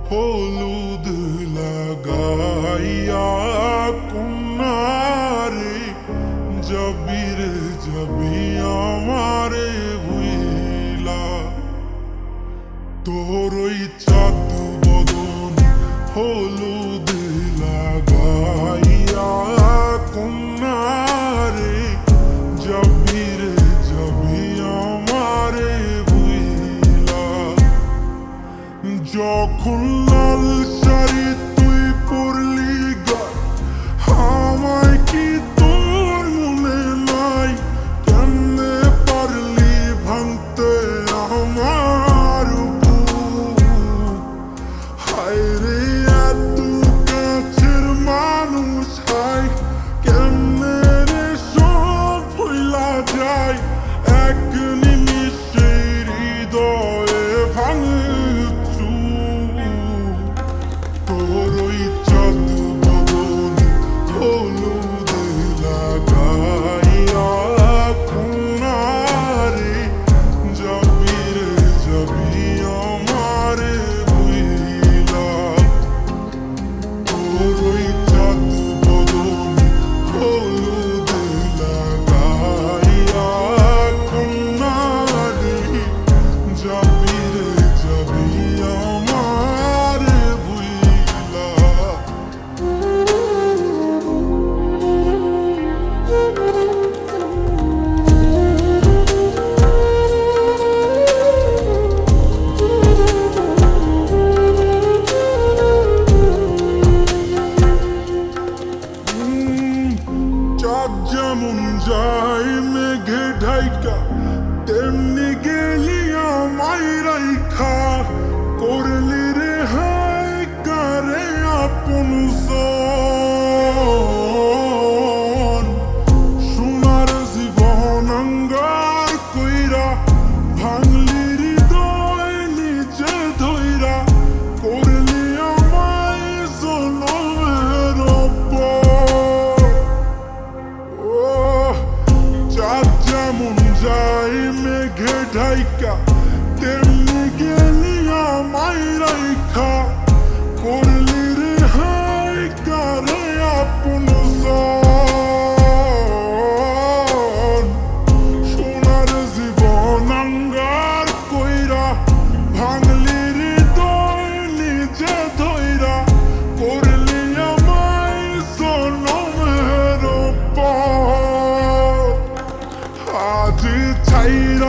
হলুদ লাগাইয়া কন্যারে যাবি রে যাবি আমারে ভুইলা তোর ওই চাঁদ বদন হলুদ লাগাইয়া কন্যারে যাবি রে যাবি আমারে ভুইলা যখন লাল শাড়ি তুই পরলি গায় আমায় কি তোর মনে নাই কেমনে পারলি ভাঙতে আমার বুক হায় রে এত কাছের মানুষ হায় কেমনে রে সব ভুইলা যায় এক নিমিষে হৃদয়ে ভাঙে তোর ওই চাঁদ বদন হলুদ লাগাইয়া কন্যারে যাবি রে যাবি আমারে ভুইলা তোর ওই চাঁদ বদন হলুদ লাগাইয়া কন্যারে যাবি রে যাবি আমারে ভুইলা চাঁদ যেমন যায় মেঘে ঢাইকা তেমনি গেলি আমায় রাইখা করলি রে হায় কারে আপন জন সোনার জীবন অঙ্গার কইরা ভাঙলি হৃদয় নিচে ধইরা করলি আমায় জনমের অপর চাঁদ যেমন যায় মেঘে ঢাইকা তেমনি গেলি আমায় রাইখা করলি রে হায় কারে আপন জন সোনার জীবন অঙ্গার কইরা ভাঙলি হৃদয় নিজে ধইরা করলি আমায় জনমের পর আজ ছাইরা